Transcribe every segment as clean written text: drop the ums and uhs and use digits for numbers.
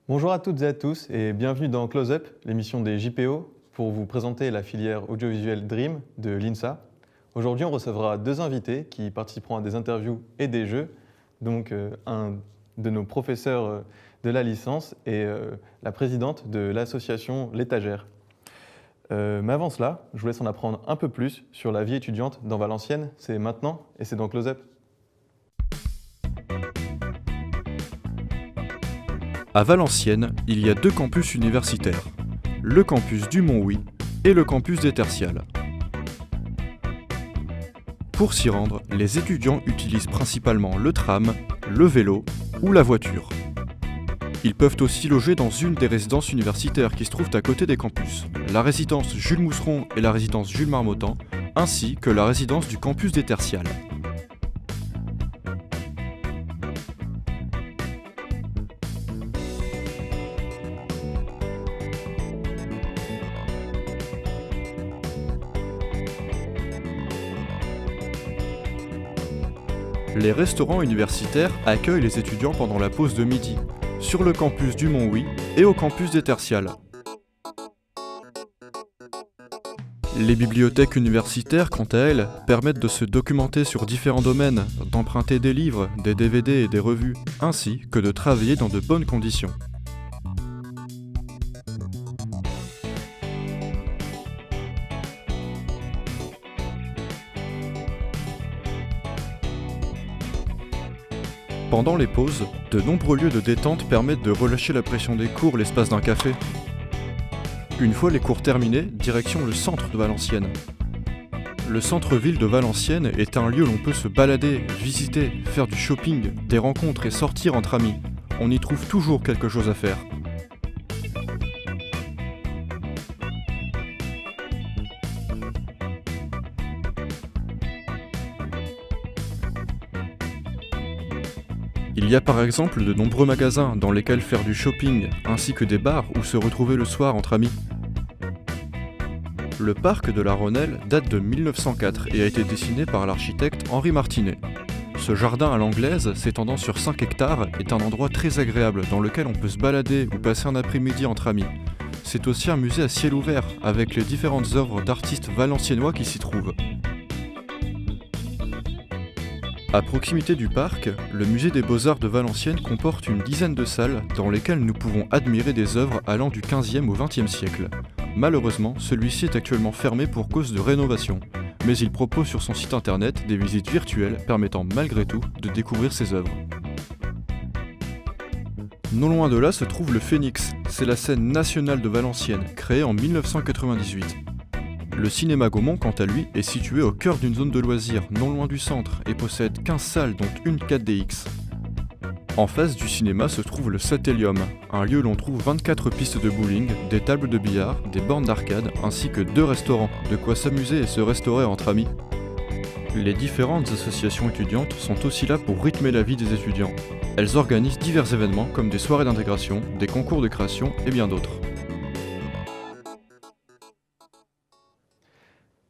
Bonjour à toutes et à tous et bienvenue dans Close Up, l'émission des JPO, pour vous présenter la filière audiovisuelle Dream de l'INSA. Aujourd'hui, on recevra deux invités qui participeront à des interviews et des jeux, donc un de nos professeurs de la licence et la présidente de l'association L'Étagère. Mais avant cela, je vous laisse en apprendre un peu plus sur la vie étudiante dans Valenciennes. C'est maintenant et c'est dans Close Up. À Valenciennes, il y a deux campus universitaires, le campus du Mont-Huy et le campus des Tertiales. Pour s'y rendre, les étudiants utilisent principalement le tram, le vélo ou la voiture. Ils peuvent aussi loger dans une des résidences universitaires qui se trouvent à côté des campus, la résidence Jules Mousseron et la résidence Jules Marmottan, ainsi que la résidence du campus des Tertiales. Les restaurants universitaires accueillent les étudiants pendant la pause de midi, sur le campus du Mont-Huy et au campus des Tertiales. Les bibliothèques universitaires, quant à elles, permettent de se documenter sur différents domaines, d'emprunter des livres, des DVD et des revues, ainsi que de travailler dans de bonnes conditions. Pendant les pauses, de nombreux lieux de détente permettent de relâcher la pression des cours l'espace d'un café. Une fois les cours terminés, direction le centre de Valenciennes. Le centre-ville de Valenciennes est un lieu où l'on peut se balader, visiter, faire du shopping, des rencontres et sortir entre amis. On y trouve toujours quelque chose à faire. Il y a par exemple de nombreux magasins dans lesquels faire du shopping, ainsi que des bars où se retrouver le soir entre amis. Le parc de la Rhônelle date de 1904 et a été dessiné par l'architecte Henri Martinet. Ce jardin à l'anglaise, s'étendant sur 5 hectares, est un endroit très agréable dans lequel on peut se balader ou passer un après-midi entre amis. C'est aussi un musée à ciel ouvert, avec les différentes œuvres d'artistes valenciennois qui s'y trouvent. À proximité du parc, le musée des Beaux-Arts de Valenciennes comporte une dizaine de salles dans lesquelles nous pouvons admirer des œuvres allant du XVe au XXe siècle. Malheureusement, celui-ci est actuellement fermé pour cause de rénovation, mais il propose sur son site internet des visites virtuelles permettant malgré tout de découvrir ses œuvres. Non loin de là se trouve le Phénix, c'est la scène nationale de Valenciennes, créée en 1998. Le cinéma Gaumont, quant à lui, est situé au cœur d'une zone de loisirs, non loin du centre, et possède 15 salles dont une 4DX. En face du cinéma se trouve le Satellium, un lieu où l'on trouve 24 pistes de bowling, des tables de billard, des bornes d'arcade, ainsi que 2 restaurants, de quoi s'amuser et se restaurer entre amis. Les différentes associations étudiantes sont aussi là pour rythmer la vie des étudiants. Elles organisent divers événements comme des soirées d'intégration, des concours de création et bien d'autres.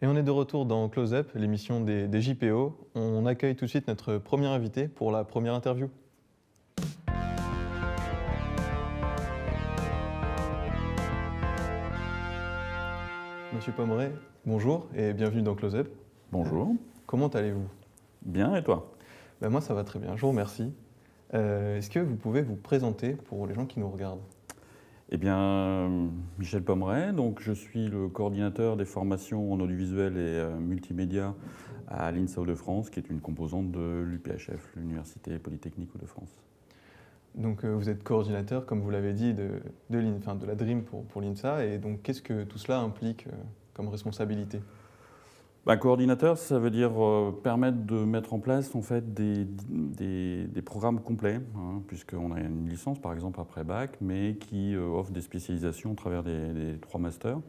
Et on est de retour dans Close Up, l'émission des JPO. On accueille tout de suite notre premier invité pour la première interview. Monsieur Pommeret, bonjour et bienvenue dans Close Up. Bonjour. Comment allez-vous? Bien, et toi? Moi ça va très bien, je vous remercie. Est-ce que vous pouvez vous présenter pour les gens qui nous regardent? Eh bien, Michel Pommeret, donc je suis le coordinateur des formations en audiovisuel et multimédia à l'INSA Hauts-de-France, qui est une composante de l'UPHF, l'Université Polytechnique Hauts-de-France. Donc vous êtes coordinateur, comme vous l'avez dit, de la DREAM pour l'INSA, et donc qu'est-ce que tout cela implique comme responsabilité? Coordinateur, ça veut dire permettre de mettre en place en fait des programmes complets, hein, puisqu'on a une licence par exemple après bac, mais qui offre des spécialisations au travers des 3 masters.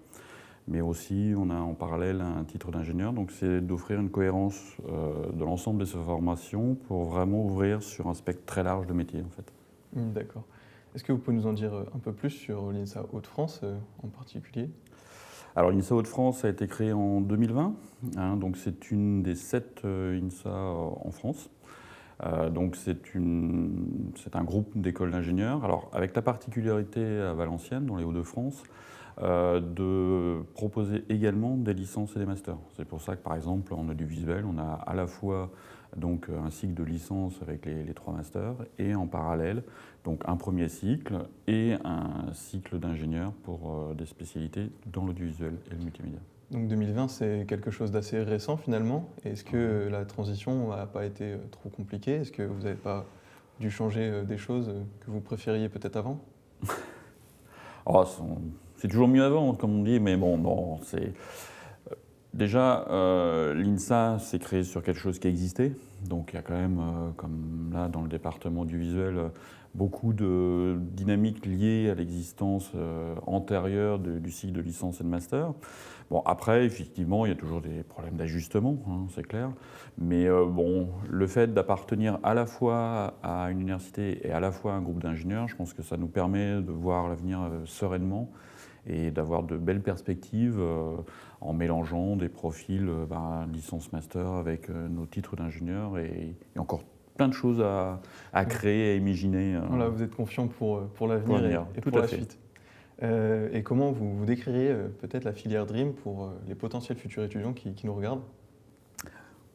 Mais aussi, on a en parallèle un titre d'ingénieur, donc c'est d'offrir une cohérence de l'ensemble de ces formations pour vraiment ouvrir sur un spectre très large de métiers en fait. D'accord. Est-ce que vous pouvez nous en dire un peu plus sur l'INSA Hauts-de-France en particulier? Alors l'INSA Hauts-de-France a été créée en 2020, hein, donc c'est une des 7 INSA en France. Donc c'est un groupe d'écoles d'ingénieurs, alors avec la particularité à Valenciennes, dans les Hauts-de-France, de proposer également des licences et des masters. C'est pour ça que par exemple en audiovisuel, on a à la fois donc, un cycle de licence avec les 3 masters et en parallèle donc, un premier cycle et un cycle d'ingénieur pour des spécialités dans l'audiovisuel et le multimédia. Donc 2020, c'est quelque chose d'assez récent finalement. Est-ce que la transition n'a pas été trop compliquée? Est-ce que vous n'avez pas dû changer des choses que vous préfériez peut-être avant? Oh, c'est toujours mieux avant, comme on dit, mais bon, non, c'est... Déjà, l'INSA s'est créé sur quelque chose qui existait. Donc il y a quand même, comme là dans le département du visuel, beaucoup de dynamiques liées à l'existence antérieure du cycle de licence et de master. Bon, après, effectivement, il y a toujours des problèmes d'ajustement, hein, c'est clair. Mais bon, le fait d'appartenir à la fois à une université et à la fois à un groupe d'ingénieurs, je pense que ça nous permet de voir l'avenir sereinement et d'avoir de belles perspectives en mélangeant des profils licence-master avec nos titres d'ingénieur et encore plein de choses à créer, à imaginer. Voilà, vous êtes confiant pour l'avenir et Tout pour à la fait. suite. Et comment vous décririez peut-être la filière Dream pour les potentiels futurs étudiants qui nous regardent?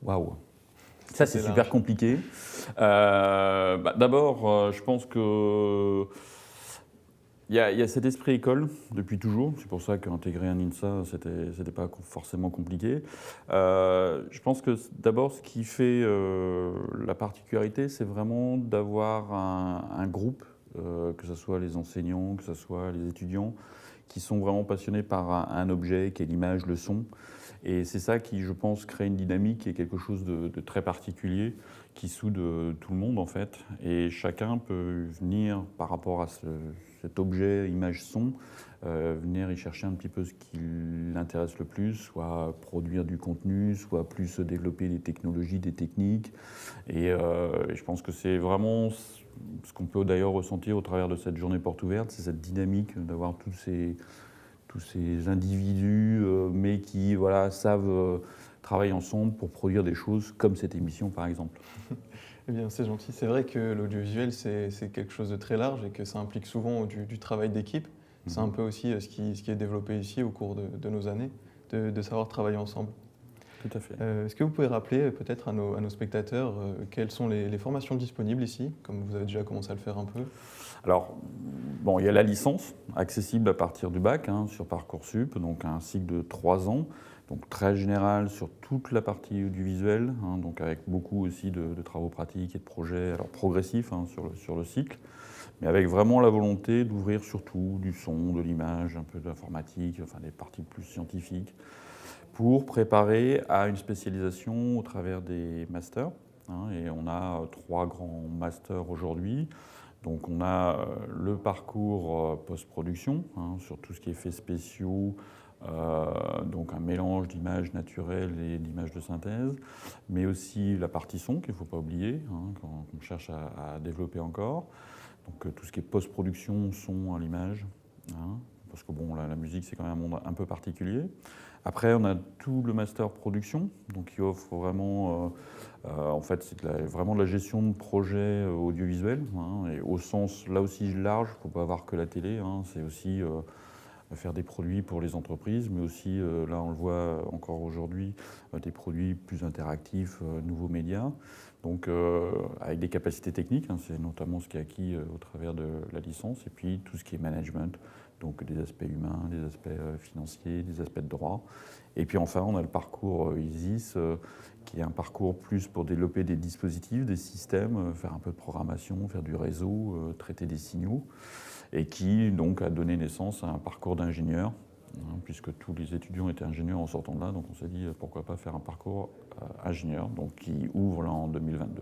Waouh! Ça, c'est super large. compliqué. D'abord, je pense que il y a cet esprit école depuis toujours. C'est pour ça qu'intégrer un INSA, c'était pas forcément compliqué. Je pense que d'abord, ce qui fait la particularité, c'est vraiment d'avoir un groupe, que ce soit les enseignants, que ce soit les étudiants, qui sont vraiment passionnés par un objet qui est l'image, le son. Et c'est ça qui, je pense, crée une dynamique et quelque chose de très particulier qui soude tout le monde, en fait. Et chacun peut venir, par rapport à cet objet, image, son, venir y chercher un petit peu ce qui l'intéresse le plus, soit produire du contenu, soit plus développer des technologies, des techniques. Et je pense que c'est vraiment ce qu'on peut d'ailleurs ressentir au travers de cette journée porte ouverte, c'est cette dynamique d'avoir tous ces individus, mais qui savent travailler ensemble pour produire des choses comme cette émission, par exemple. Eh bien, c'est gentil. C'est vrai que l'audiovisuel, c'est quelque chose de très large et que ça implique souvent du travail d'équipe. C'est un peu aussi ce qui est développé ici au cours de nos années, de savoir travailler ensemble. Tout à fait. Est-ce que vous pouvez rappeler peut-être à nos spectateurs quelles sont les formations disponibles ici, comme vous avez déjà commencé à le faire un peu? Alors, bon, il y a la licence, accessible à partir du bac, sur Parcoursup, donc un cycle de 3 ans, donc très général sur toute la partie audiovisuelle, donc avec beaucoup aussi de travaux pratiques et de projets, alors progressifs sur le cycle, mais avec vraiment la volonté d'ouvrir surtout du son, de l'image, un peu d'informatique, enfin des parties plus scientifiques, pour préparer à une spécialisation au travers des masters. Et on a 3 grands masters aujourd'hui. Donc on a le parcours post-production, sur tout ce qui est effets spéciaux, donc un mélange d'images naturelles et d'images de synthèse, mais aussi la partie son qu'il ne faut pas oublier, qu'on cherche à développer encore. Donc tout ce qui est post-production, son à l'image, parce que bon, la musique c'est quand même un monde un peu particulier. Après, on a tout le master production, donc qui offre vraiment, en fait, c'est vraiment de la gestion de projets audiovisuels, et au sens là aussi large. Il ne faut pas avoir que la télé, c'est aussi faire des produits pour les entreprises, mais aussi, là on le voit encore aujourd'hui, des produits plus interactifs, nouveaux médias. Donc avec des capacités techniques, c'est notamment ce qui est acquis au travers de la licence, et puis tout ce qui est management, donc des aspects humains, des aspects financiers, des aspects de droit. Et puis enfin, on a le parcours ISIS, qui est un parcours plus pour développer des dispositifs, des systèmes, faire un peu de programmation, faire du réseau, traiter des signaux, et qui donc a donné naissance à un parcours d'ingénieur, puisque tous les étudiants étaient ingénieurs en sortant de là, donc on s'est dit pourquoi pas faire un parcours ingénieur, donc qui ouvre là en 2022.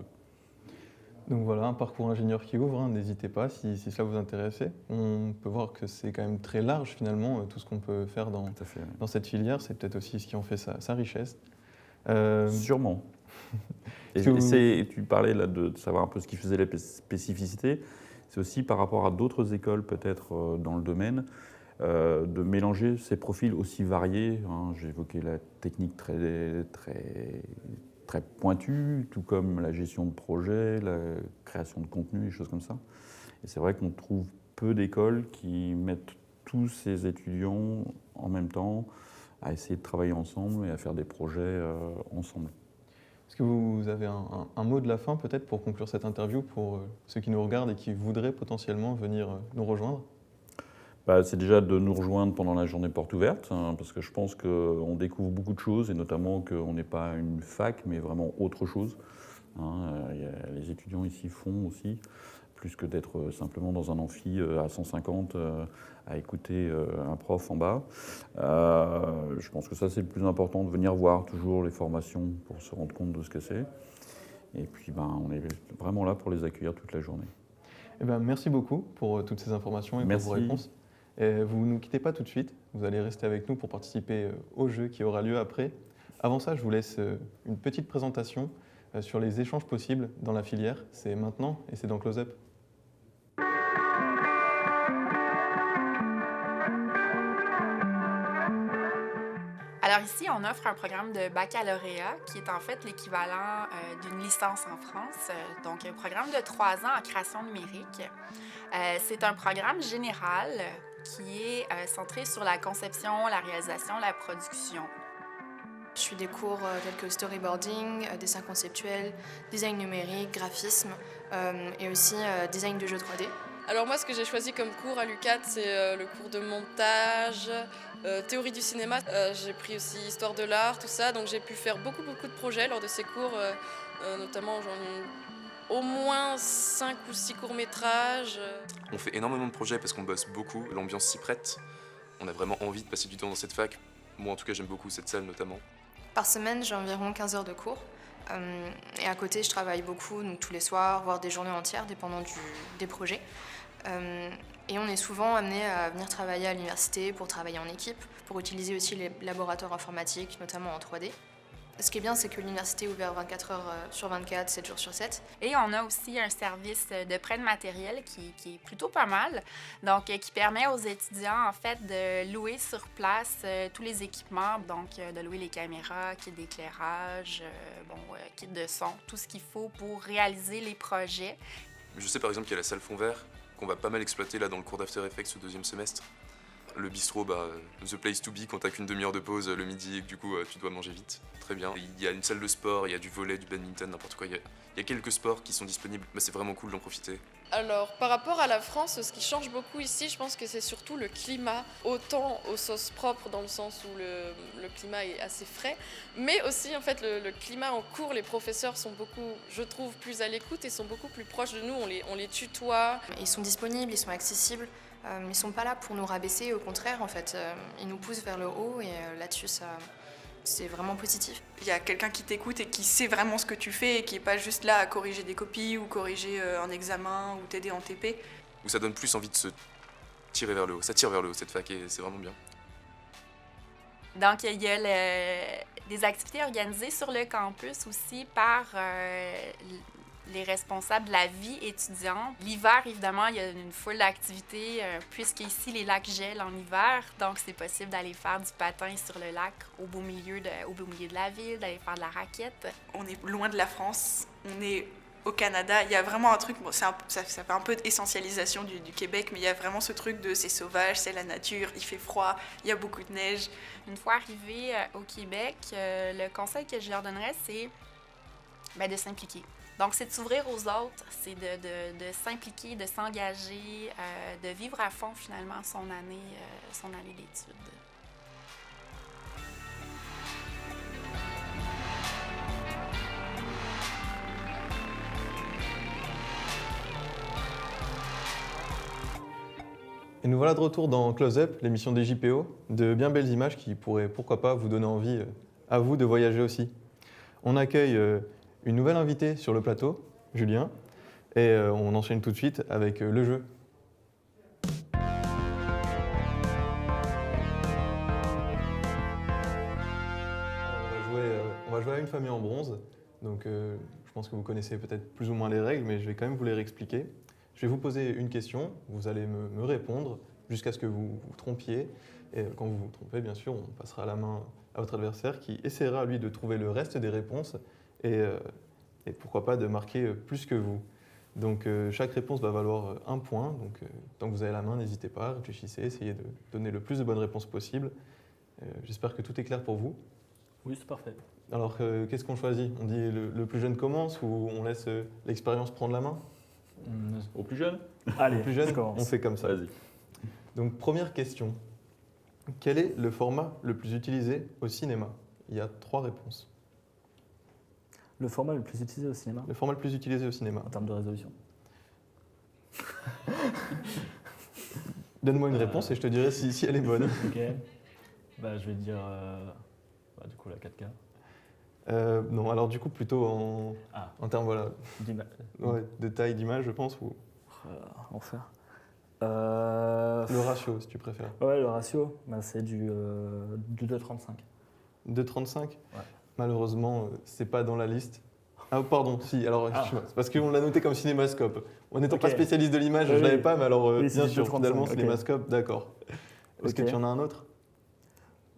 Donc voilà, un parcours ingénieur qui ouvre, n'hésitez pas si cela vous intéresse. On peut voir que c'est quand même très large finalement, tout ce qu'on peut faire dans cette filière. C'est peut-être aussi ce qui en fait sa richesse. Sûrement. Et tu parlais là de savoir un peu ce qui faisait les spécificités. C'est aussi par rapport à d'autres écoles peut-être dans le domaine, de mélanger ces profils aussi variés. J'ai évoqué la technique très très pointues, tout comme la gestion de projet, la création de contenu, des choses comme ça. Et c'est vrai qu'on trouve peu d'écoles qui mettent tous ces étudiants en même temps à essayer de travailler ensemble et à faire des projets ensemble. Est-ce que vous avez un mot de la fin peut-être pour conclure cette interview pour ceux qui nous regardent et qui voudraient potentiellement venir nous rejoindre? C'est déjà de nous rejoindre pendant la journée porte ouverte, hein, parce que je pense qu'on découvre beaucoup de choses, et notamment qu'on n'est pas une fac, mais vraiment autre chose. Hein. Les étudiants ici font aussi, plus que d'être simplement dans un amphi à 150 à écouter un prof en bas. Je pense que ça, c'est le plus important, de venir voir toujours les formations pour se rendre compte de ce que c'est. Et puis, on est vraiment là pour les accueillir toute la journée. Eh ben, merci beaucoup pour toutes ces informations et pour vos réponses. Et vous ne nous quittez pas tout de suite, vous allez rester avec nous pour participer au jeu qui aura lieu après. Avant ça, je vous laisse une petite présentation sur les échanges possibles dans la filière. C'est maintenant et c'est dans Close Up. Alors ici, on offre un programme de baccalauréat qui est en fait l'équivalent d'une licence en France, donc un programme de 3 ans en création numérique. C'est un programme général qui est centré sur la conception, la réalisation, la production. Je suis des cours tels que storyboarding, dessin conceptuel, design numérique, graphisme et aussi design de jeux 3D. Alors moi, ce que j'ai choisi comme cours à l'UQAT, c'est le cours de montage, théorie du cinéma. J'ai pris aussi histoire de l'art, tout ça, donc j'ai pu faire beaucoup de projets lors de ces cours, notamment j'en ai au moins 5 ou 6 courts-métrages. On fait énormément de projets parce qu'on bosse beaucoup, l'ambiance s'y prête. On a vraiment envie de passer du temps dans cette fac. Moi en tout cas j'aime beaucoup cette salle notamment. Par semaine, j'ai environ 15 heures de cours. Et à côté, je travaille beaucoup, donc tous les soirs, voire des journées entières, dépendant des projets. Et on est souvent amené à venir travailler à l'université pour travailler en équipe, pour utiliser aussi les laboratoires informatiques, notamment en 3D. Ce qui est bien, c'est que l'université est ouverte 24 heures sur 24, 7 jours sur 7. Et on a aussi un service de prêt de matériel qui est plutôt pas mal, donc qui permet aux étudiants en fait de louer sur place tous les équipements, donc de louer les caméras, kit d'éclairage, kit de son, tout ce qu'il faut pour réaliser les projets. Je sais par exemple qu'il y a la salle fond vert qu'on va pas mal exploiter là dans le cours d'After Effects au 2e semestre. Le bistrot, the place to be quand t'as qu'une demi-heure de pause le midi et que du coup tu dois manger vite. Très bien. Il y a une salle de sport, il y a du volley, du badminton, n'importe quoi. Il y a quelques sports qui sont disponibles, mais c'est vraiment cool d'en profiter. Alors, par rapport à la France, ce qui change beaucoup ici, je pense que c'est surtout le climat. Autant au sens propre, dans le sens où le climat est assez frais, mais aussi en fait le climat en cours, les professeurs sont beaucoup, je trouve, plus à l'écoute et sont beaucoup plus proches de nous, on les tutoie. Ils sont disponibles, ils sont accessibles. Ils ne sont pas là pour nous rabaisser, au contraire, en fait. Ils nous poussent vers le haut et là-dessus, c'est vraiment positif. Il y a quelqu'un qui t'écoute et qui sait vraiment ce que tu fais et qui n'est pas juste là à corriger des copies ou corriger un examen ou t'aider en TP. Où ça donne plus envie de se tirer vers le haut. Ça tire vers le haut cette fac et c'est vraiment bien. Donc, il y a des activités organisées sur le campus aussi par les responsables de la vie étudiante. L'hiver, évidemment, il y a une foule d'activités, puisqu'ici, les lacs gèlent en hiver. Donc, c'est possible d'aller faire du patin sur le lac au beau milieu de la ville, d'aller faire de la raquette. On est loin de la France, on est au Canada. Il y a vraiment un truc, ça fait un peu d'essentialisation du Québec, mais il y a vraiment ce truc de c'est sauvage, c'est la nature, il fait froid, il y a beaucoup de neige. Une fois arrivé au Québec, le conseil que je leur donnerais, c'est de s'impliquer. Donc, c'est de s'ouvrir aux autres, c'est de s'impliquer, de s'engager, de vivre à fond, finalement, son année d'études. Et nous voilà de retour dans Close Up, l'émission des JPO, de bien belles images qui pourraient, pourquoi pas, vous donner envie, à vous, de voyager aussi. On accueille une nouvelle invitée sur le plateau, Julien, et on enchaîne tout de suite avec le jeu. On va jouer à une famille en bronze, donc je pense que vous connaissez peut-être plus ou moins les règles, mais je vais quand même vous les réexpliquer. Je vais vous poser une question, vous allez me répondre jusqu'à ce que vous vous trompiez, et quand vous vous trompez, bien sûr, on passera la main à votre adversaire qui essaiera, lui, de trouver le reste des réponses. et pourquoi pas de marquer plus que vous. Donc chaque réponse va valoir un point. Donc tant que vous avez la main, n'hésitez pas, réfléchissez, essayez de donner le plus de bonnes réponses possible. J'espère que tout est clair pour vous. Oui, c'est parfait. Alors qu'est-ce qu'on choisit? On dit le plus jeune commence ou on laisse l'expérience prendre la main? Au plus jeune? Allez, Le plus jeune, je commence. on fait comme ça. Vas-y. Donc première question. Quel est le format le plus utilisé au cinéma? Il y a 3 réponses. Le format le plus utilisé au cinéma Le format le plus utilisé au cinéma. en termes de résolution. Donne-moi une réponse et je te dirai si elle est bonne. Ok. Bah, je vais dire du coup la 4K. Non, alors du coup plutôt en termes voilà, de taille d'image, je pense, ou Enfer. le ratio, si tu préfères. Ouais, le ratio, c'est du 2,35. 2,35 Ouais. Malheureusement, c'est pas dans la liste. Ah pardon, si, alors excuse-moi, c'est parce qu'on l'a noté comme cinémascope. En n'étant pas spécialiste de l'image, je Oui. l'avais pas, mais alors Oui, bien c'est sûr, 2,35, finalement, ok. cinémascope, d'accord. Est-ce que Ok. tu en as un autre?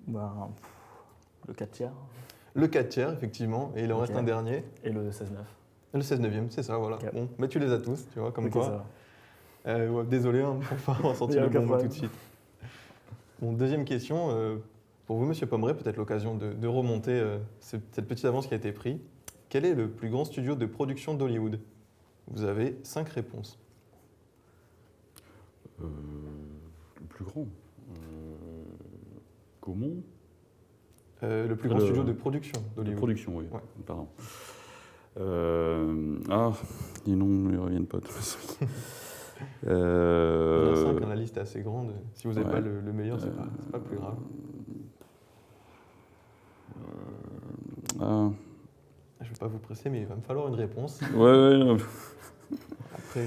Le 4 tiers Le 4 tiers, effectivement, et il en Ok. reste un dernier. et le 16,9. Le 16/9, c'est ça, voilà. Ok. Bon, mais tu les as tous, tu vois, comme Ok, quoi. ça va. Ouais, désolé, hein, pour pas ressentir Il y a le bon aucun mot tout de problème. suite. Bon, deuxième question, pour vous, Monsieur Pommeret, peut-être l'occasion de remonter cette petite avance qui a été prise. Quel est le plus grand studio de production d'Hollywood? Vous avez 5 réponses. Le plus grand. Gaumont? Le plus grand studio de production De d'Hollywood. production, oui. Ouais. Pardon. Les noms ne me reviennent pas. Il y en a 5, la liste est assez grande. Si vous n'avez ouais. pas le meilleur, c'est pas plus grave. Je ne vais pas vous presser, mais il va me falloir une réponse. Ouais, non. Après,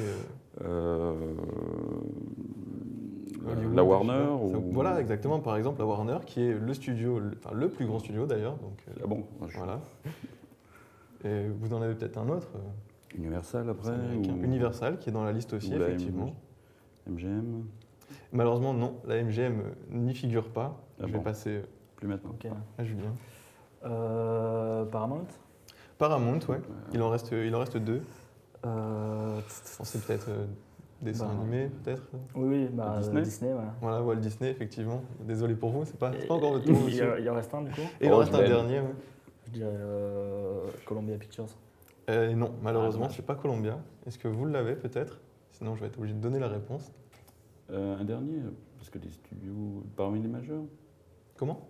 Hollywood, La je sais Warner pas. ou... Voilà, exactement. Par exemple, la Warner, qui est le studio, le plus grand studio d'ailleurs. Donc, Ah bon, voilà. Et vous en avez peut-être un autre, Universal après américain. ou... Universal, qui est dans la liste aussi, ou la effectivement. MGM? Malheureusement, non, la MGM n'y figure pas. Ah Je bon. vais passer Plus maintenant. Ok. à Julien. Paramount. Paramount, ouais. Il en reste 2. Euh, C'est peut-être dessin animé, peut-être. Oui, Disney. Disney, ouais. Voilà, Walt Disney, effectivement. Désolé pour vous, c'est pas encore votre tour. Il monsieur. y en reste un du coup. Et il en reste un Ben. dernier, ouais. Je dirais Columbia Pictures. Non, malheureusement, dommage. c'est pas Columbia. Est-ce que vous l'avez peut-être? Sinon, je vais être obligé de donner la réponse. Un dernier, parce que les studios parmi les majeurs. Comment?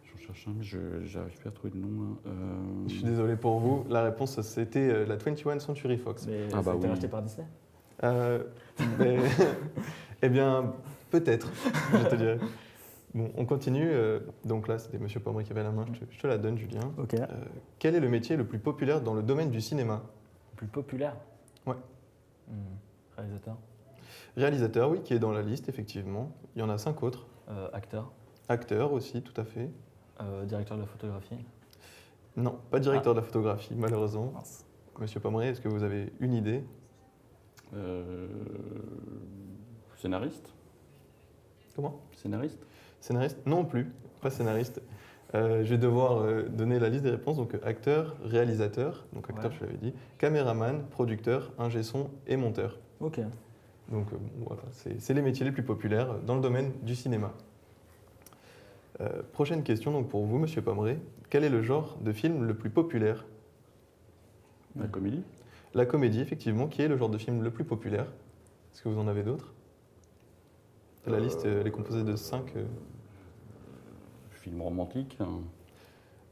J'en cherche un, mais j'arrive pas à trouver le nom. Là. Je suis désolé pour vous. La réponse, c'était la 21 Century Fox. Mais Ah bah ça a été oui. racheté par Disney. Mais- eh bien, peut-être, je te dirais. Bon, on continue. Donc là, c'était Monsieur Pommeret qui avait la main. Je te la donne, Julien. Ok. Quel est le métier le plus populaire dans le domaine du cinéma? Le plus populaire. Ouais. Réalisateur. Réalisateur, oui, qui est dans la liste, effectivement. Il y en a 5 autres. Acteur. Acteur aussi, tout à fait. Directeur de la photographie. Non, pas directeur de la photographie, malheureusement. Mince. Monsieur Pommeret, est-ce que vous avez une idée? Scénariste? Comment? Scénariste? Scénariste? Non plus, pas scénariste. Je vais devoir donner la liste des réponses. Donc acteur, réalisateur, donc acteur, Ouais. je l'avais dit, caméraman, producteur, ingé son et monteur. Ok. Donc voilà, c'est les métiers les plus populaires dans le domaine du cinéma. Prochaine question donc pour vous, Monsieur Pommeret. Quel est le genre de film le plus populaire? La comédie? La comédie, effectivement, qui est le genre de film le plus populaire. Est-ce que vous en avez d'autres? La liste elle est composée de 5 Film romantique? Hein.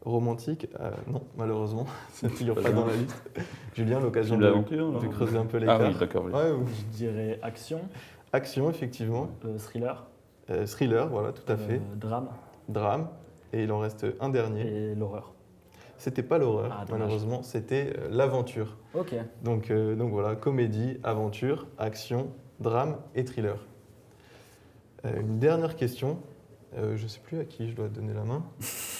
romantiques. Non, malheureusement, ça ne figure pas dans la liste. Julien, l'occasion Film d'aventure? de creuser un peu Ah l'écart. oui, d'accord. Oui. Ouais, Je dirais action, action, effectivement. thriller, Thriller, voilà, tout à fait. drame Drame. Et il en reste un dernier. et l'horreur. C'était pas l'horreur, Ah, dommage. malheureusement, c'était l'aventure. Ok. Donc voilà, comédie, aventure, action, drame et thriller. Une dernière question. Je ne sais plus à qui je dois donner la main.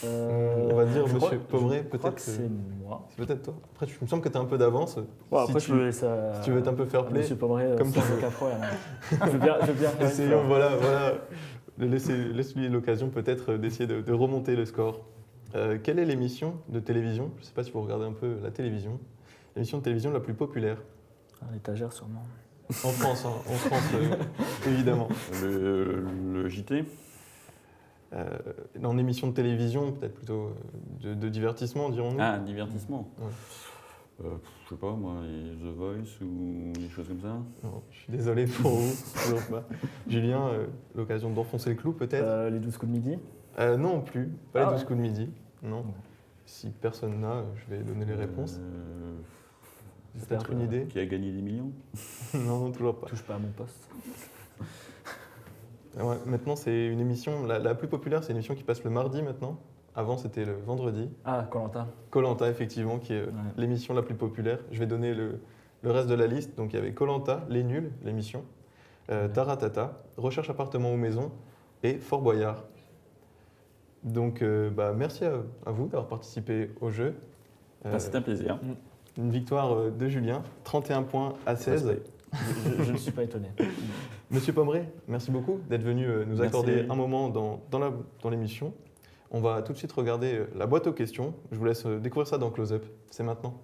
On va dire je Monsieur crois- Pommeret, je crois peut-être. que c'est moi. C'est peut-être toi. Après, il me semble que tu as un peu d'avance. Bon, après, si je peux laisser si tu veux être un peu fair play, Monsieur Pommeret, comme sans tu veux. aucun problème. Je veux bien faire une essayons, fleur. voilà. laisse-lui l'occasion peut-être d'essayer de remonter le score. Quelle est l'émission de télévision, je ne sais pas si vous regardez un peu la télévision, l'émission de télévision la plus populaire? L'étagère sûrement. En France, hein, en France évidemment. Le JT. En émission de télévision, peut-être plutôt de divertissement, dirons-nous. Ah, divertissement. Ouais. Je sais pas, moi, les The Voice ou des choses comme ça. Non, je suis désolé pour vous. Toujours pas. Julien, l'occasion d'enfoncer le clou peut-être? Les 12 coups de midi. Non plus, pas les 12 ouais. coups de midi. Non. Si personne n'a, je vais donner les réponses. C'est peut-être une idée? Qui a gagné des millions? Non, toujours pas. Touche pas à mon poste. Ouais, maintenant, c'est une émission, la plus populaire, c'est une émission qui passe le mardi maintenant. Avant, c'était le vendredi. Ah, Koh-Lanta. Koh-Lanta, effectivement, qui est l'émission la plus populaire. Je vais donner le reste de la liste. Donc, il y avait Koh-Lanta, Les Nuls, l'émission, Taratata, Recherche appartement ou maison et Fort Boyard. Donc, merci à vous d'avoir participé au jeu. C'est un plaisir. Une victoire de Julien, 31 points à 16. Je ne suis pas étonné. Monsieur Pommeret, merci beaucoup d'être venu nous accorder un moment dans l'émission. On va tout de suite regarder la boîte aux questions. Je vous laisse découvrir ça dans Close Up. C'est maintenant.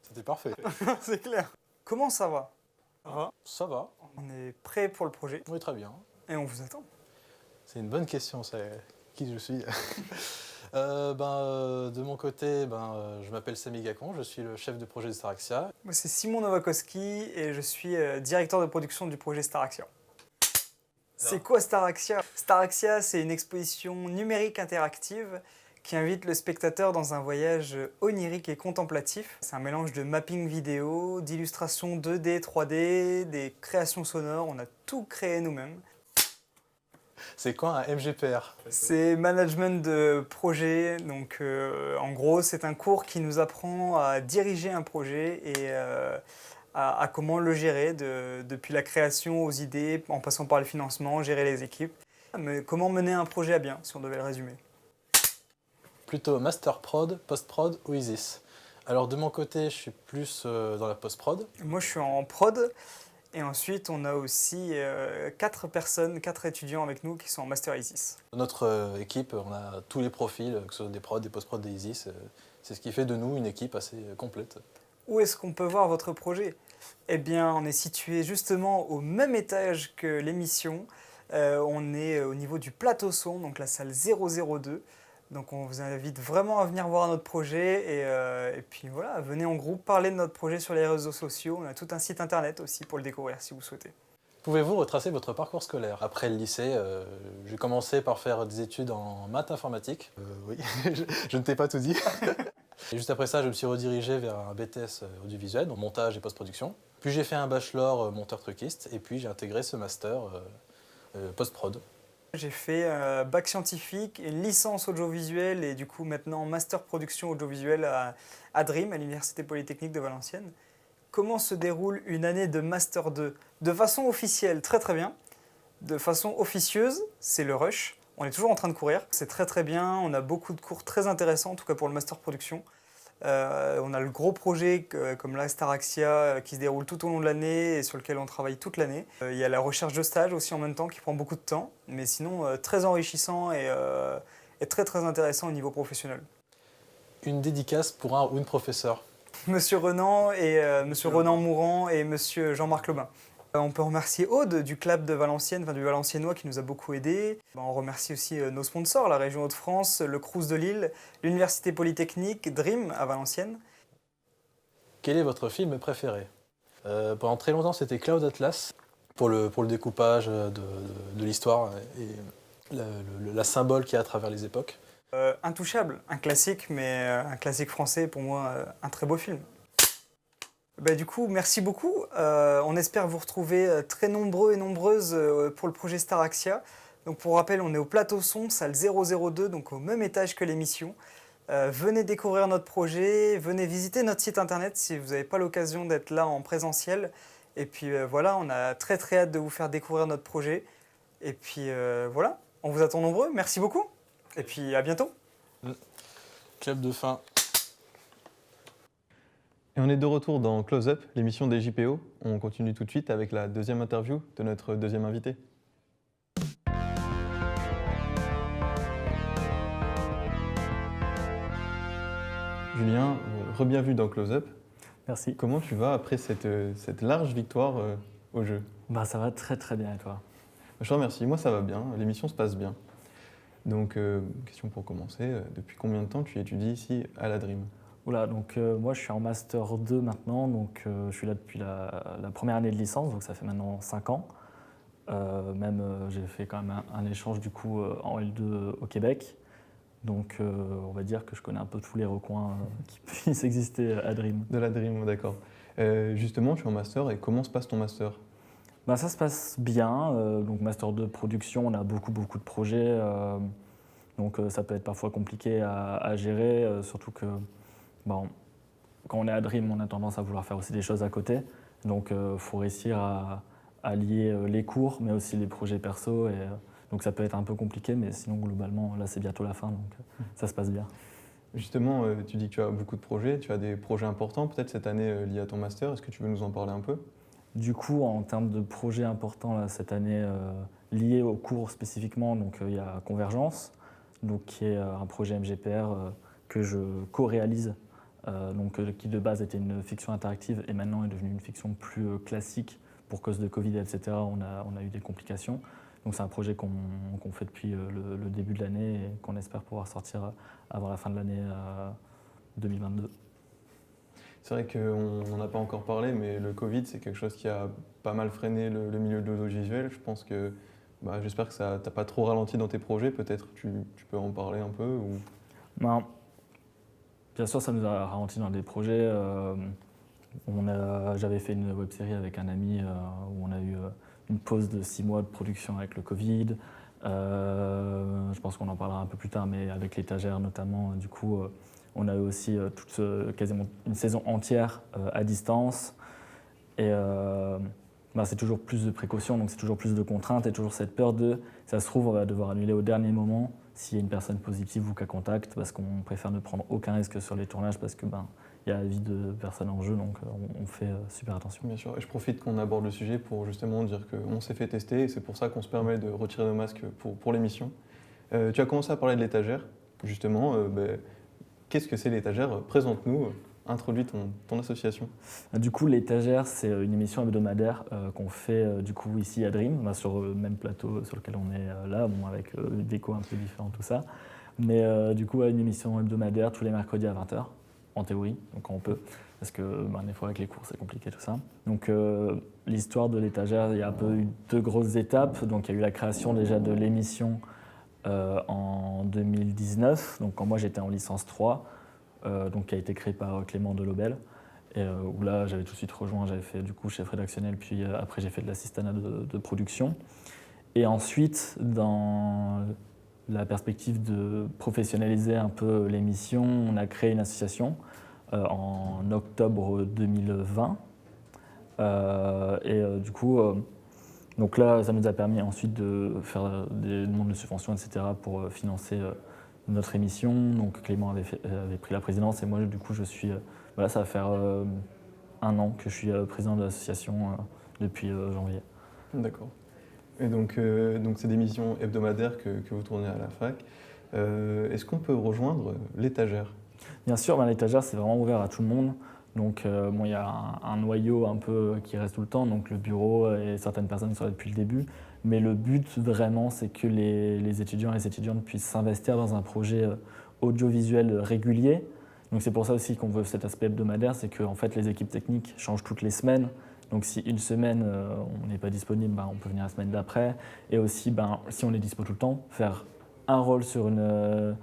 C'était parfait. C'est clair. Comment ça va? Ça va. On est prêt pour le projet Oui, très bien. et on vous attend. C'est une bonne question, c'est qui je suis. De mon côté, je m'appelle Samy Gacon, je suis le chef de projet de Staraxia. Moi, c'est Simon Nowakowski et je suis directeur de production du projet Staraxia. C'est quoi Staraxia? Staraxia, c'est une exposition numérique interactive qui invite le spectateur dans un voyage onirique et contemplatif. C'est un mélange de mapping vidéo, d'illustrations 2D, 3D, des créations sonores. On a tout créé nous-mêmes. C'est quoi un MGPR? C'est management de projet. Donc, en gros, c'est un cours qui nous apprend à diriger un projet et à comment le gérer, depuis la création aux idées, en passant par le financement, gérer les équipes. Mais comment mener un projet à bien, si on devait le résumer? Plutôt master prod, post prod ou ISIS. Alors de mon côté, je suis plus dans la post prod. Moi, je suis en prod. Et ensuite, on a aussi 4 étudiants avec nous qui sont en Master ISIS. Dans notre équipe, on a tous les profils, que ce soit des prods, des post-prod, des ISIS. C'est ce qui fait de nous une équipe assez complète. Où est-ce qu'on peut voir votre projet? Eh bien, on est situé justement au même étage que l'émission. On est au niveau du plateau son, donc la salle 002. Donc on vous invite vraiment à venir voir notre projet et puis voilà, venez en groupe parler de notre projet sur les réseaux sociaux. On a tout un site internet aussi pour le découvrir si vous souhaitez. Pouvez-vous retracer votre parcours scolaire? Après le lycée, j'ai commencé par faire des études en maths informatique. Oui, je ne t'ai pas tout dit. Et juste après ça, je me suis redirigé vers un BTS audiovisuel, donc montage et post-production. Puis j'ai fait un bachelor monteur-truquiste et puis j'ai intégré ce master post-prod. J'ai fait bac scientifique, une licence audiovisuelle et du coup maintenant master production audiovisuelle à DREAM, à l'Université Polytechnique de Valenciennes. Comment se déroule une année de Master 2? De façon officielle, très très bien. De façon officieuse, c'est le rush. On est toujours en train de courir. C'est très très bien. On a beaucoup de cours très intéressants, en tout cas pour le Master Production. On a le gros projet comme la Staraxia qui se déroule tout au long de l'année et sur lequel on travaille toute l'année. Il y a la recherche de stage aussi en même temps qui prend beaucoup de temps, mais sinon très enrichissant et très très intéressant au niveau professionnel. Une dédicace pour un ou une professeure. Monsieur Renan et Monsieur Renan Mourant et Monsieur Jean-Marc Lobin. On peut remercier Aude du club de Valenciennes, enfin du Valenciennois qui nous a beaucoup aidés. On remercie aussi nos sponsors, la région Hauts-de-France, le Crous de Lille, l'Université Polytechnique, DREAM à Valenciennes. Quel est votre film préféré? Pendant très longtemps, c'était Cloud Atlas, pour le découpage de l'histoire et la symbole qu'il y a à travers les époques. Intouchable, un classique, mais un classique français, pour moi, un très beau film. Du coup, merci beaucoup. On espère vous retrouver très nombreux et nombreuses pour le projet Staraxia. Donc pour rappel, on est au plateau son, salle 002, donc au même étage que l'émission. Venez découvrir notre projet, venez visiter notre site internet si vous n'avez pas l'occasion d'être là en présentiel. Et puis voilà, on a très très hâte de vous faire découvrir notre projet. Et puis voilà, on vous attend nombreux. Merci beaucoup. Et puis à bientôt. Club de fin. Et on est de retour dans Close Up, l'émission des JPO. On continue tout de suite avec la deuxième interview de notre deuxième invité. Julien, re-bienvenue dans Close Up. Merci. Comment tu vas après cette large victoire au jeu? Ça va très très bien et toi? Je te remercie, moi ça va bien, l'émission se passe bien. Donc, question pour commencer, depuis combien de temps tu étudies ici à la Dream? Oula, donc moi je suis en Master 2 maintenant, donc je suis là depuis la première année de licence, donc ça fait maintenant 5 ans. J'ai fait quand même un échange du coup en L2 au Québec. Donc on va dire que je connais un peu tous les recoins qui puissent exister à Dream. De la Dream, d'accord. Justement, tu es en Master et comment se passe ton Master? Ça se passe bien, donc Master 2 production, on a beaucoup de projets, donc ça peut être parfois compliqué à gérer, surtout que quand on est à Dream, on a tendance à vouloir faire aussi des choses à côté, donc il faut réussir à lier les cours, mais aussi les projets perso, donc ça peut être un peu compliqué, mais sinon globalement, là c'est bientôt la fin, donc ça se passe bien. Justement, tu dis que tu as beaucoup de projets, tu as des projets importants peut-être cette année liés à ton Master, est-ce que tu veux nous en parler un peu? Du coup, en termes de projets importants là, cette année liés au cours spécifiquement, donc il y a Convergence, donc, qui est un projet MGPR que je co-réalise, qui de base était une fiction interactive et maintenant est devenue une fiction plus classique pour cause de Covid, etc. On a eu des complications. Donc c'est un projet qu'on fait depuis le début de l'année et qu'on espère pouvoir sortir avant la fin de l'année 2022. C'est vrai qu'on n'en a pas encore parlé, mais le Covid, c'est quelque chose qui a pas mal freiné le milieu de l'audiovisuel. Je pense que, j'espère que ça t'a pas trop ralenti dans tes projets. Peut-être tu peux en parler un peu ou... Bien sûr, ça nous a ralenti dans des projets. J'avais fait une web-série avec un ami où on a eu une pause de 6 mois de production avec le Covid. Je pense qu'on en parlera un peu plus tard, mais avec l'étagère notamment, du coup... on a eu aussi quasiment une saison entière à distance. Et c'est toujours plus de précautions, donc c'est toujours plus de contraintes et toujours cette peur de, ça se trouve, on va devoir annuler au dernier moment s'il y a une personne positive ou cas contact, parce qu'on préfère ne prendre aucun risque sur les tournages parce que il y a la vie de personnes en jeu, donc on fait super attention. Bien sûr, et je profite qu'on aborde le sujet pour justement dire qu'on s'est fait tester et c'est pour ça qu'on se permet de retirer nos masques pour l'émission. Tu as commencé à parler de l'étagère, justement. Qu'est-ce que c'est l'étagère? Présente-nous, introduis ton association. Du coup, l'étagère, c'est une émission hebdomadaire qu'on fait du coup ici à Dream, sur le même plateau sur lequel on est là, avec une déco un peu différente, tout ça. Mais du coup, une émission hebdomadaire tous les mercredis à 20h, en théorie, donc quand on peut, parce que des fois avec les cours c'est compliqué tout ça. Donc l'histoire de l'étagère, il y a un peu eu 2 grosses étapes. Donc il y a eu la création déjà de l'émission en 2019, donc quand moi j'étais en licence 3, qui a été créée par Clément Delobel, où là j'avais tout de suite rejoint, j'avais fait du coup chef rédactionnel, puis après j'ai fait de l'assistanat de production. Et ensuite, dans la perspective de professionnaliser un peu l'émission, on a créé une association en octobre 2020. Du coup, donc là, ça nous a permis ensuite de faire des demandes de subventions, etc. pour financer notre émission. Donc Clément avait pris la présidence et moi, du coup, je suis... ça va faire 1 an que je suis président de l'association depuis janvier. D'accord. Et donc c'est des missions hebdomadaires que vous tournez à la fac. Est-ce qu'on peut rejoindre l'étagère? Bien sûr, l'étagère, c'est vraiment ouvert à tout le monde. Donc il y a un noyau un peu qui reste tout le temps, donc le bureau et certaines personnes qui sont là depuis le début. Mais le but vraiment, c'est que les étudiants et les étudiantes puissent s'investir dans un projet audiovisuel régulier. Donc c'est pour ça aussi qu'on veut cet aspect hebdomadaire, c'est que en fait, les équipes techniques changent toutes les semaines. Donc si une semaine on n'est pas disponible, on peut venir la semaine d'après. Et aussi, si on est dispo tout le temps, faire un rôle sur une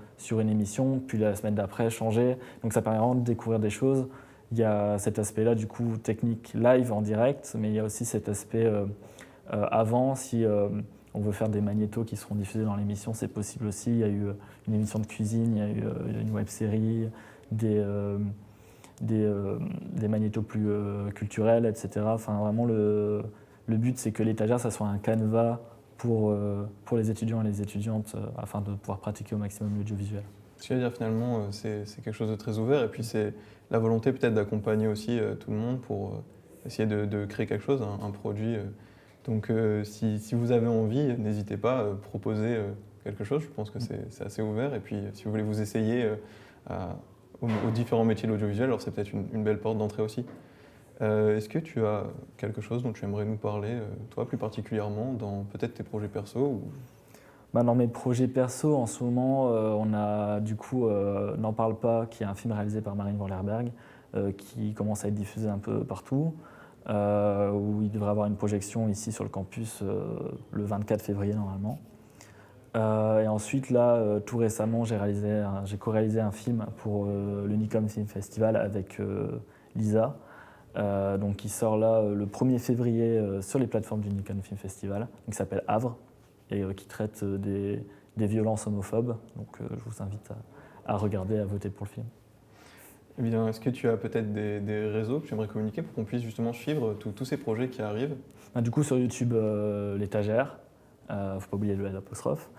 émission, puis la semaine d'après changer. Donc ça permet vraiment de découvrir des choses. Il y a cet aspect-là, du coup, technique live en direct, mais il y a aussi cet aspect avant, si on veut faire des magnétos qui seront diffusés dans l'émission, c'est possible aussi. Il y a eu une émission de cuisine, il y a eu une web-série, des magnétos plus culturels, etc. Enfin, vraiment, le but, c'est que l'étagère, ça soit un canevas pour les étudiants et les étudiantes afin de pouvoir pratiquer au maximum l'audiovisuel. Ce qui veut dire finalement, c'est quelque chose de très ouvert et puis c'est la volonté peut-être d'accompagner aussi tout le monde pour essayer de créer quelque chose, un produit. Donc si vous avez envie, n'hésitez pas à proposer quelque chose. Je pense que c'est assez ouvert. Et puis si vous voulez vous essayer aux différents métiers de l'audiovisuel, alors c'est peut-être une belle porte d'entrée aussi. Est-ce que tu as quelque chose dont tu aimerais nous parler, toi plus particulièrement, dans peut-être tes projets perso ou... Dans mes projets perso, en ce moment, on a du coup N'en parle pas, qui est un film réalisé par Marine Vanlerberg, qui commence à être diffusé un peu partout, où il devrait avoir une projection ici sur le campus le 24 février normalement. Et ensuite, là, tout récemment, j'ai co-réalisé un film pour le Nikon Film Festival avec Lisa, donc qui sort là le 1er février sur les plateformes du Nikon Film Festival, qui s'appelle Havre, et qui traite des violences homophobes. Donc je vous invite à regarder, à voter pour le film. Eh bien, est-ce que tu as peut-être des réseaux que tu aimerais communiquer pour qu'on puisse justement suivre tous ces projets qui arrivent? Du coup, sur YouTube, l'étagère, faut pas oublier le l'apostrophe.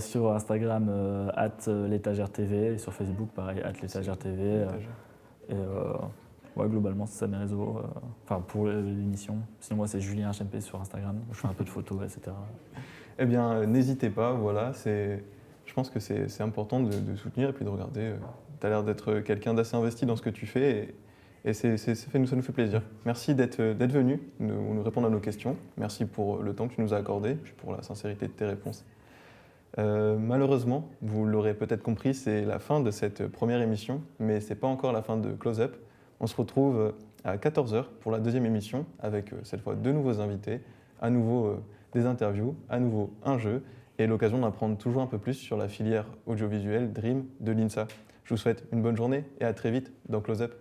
Sur Instagram, @l'étagère TV, et sur Facebook, pareil, @l'étagère TV. Et globalement, c'est ça mes réseaux, pour l'émission. Sinon, moi, c'est Julien HMP sur Instagram, où je fais un peu de photos, etc. Eh bien, n'hésitez pas, voilà, je pense que c'est important de soutenir et puis de regarder. Tu as l'air d'être quelqu'un d'assez investi dans ce que tu fais et ça nous fait plaisir. Merci d'être venu nous répondre à nos questions. Merci pour le temps que tu nous as accordé et pour la sincérité de tes réponses. Malheureusement, vous l'aurez peut-être compris, c'est la fin de cette première émission, mais ce n'est pas encore la fin de Close Up. On se retrouve à 14h pour la deuxième émission avec cette fois 2 nouveaux invités, à nouveau des interviews, à nouveau un jeu et l'occasion d'apprendre toujours un peu plus sur la filière audiovisuelle Dream de l'INSA. Je vous souhaite une bonne journée et à très vite dans Close Up.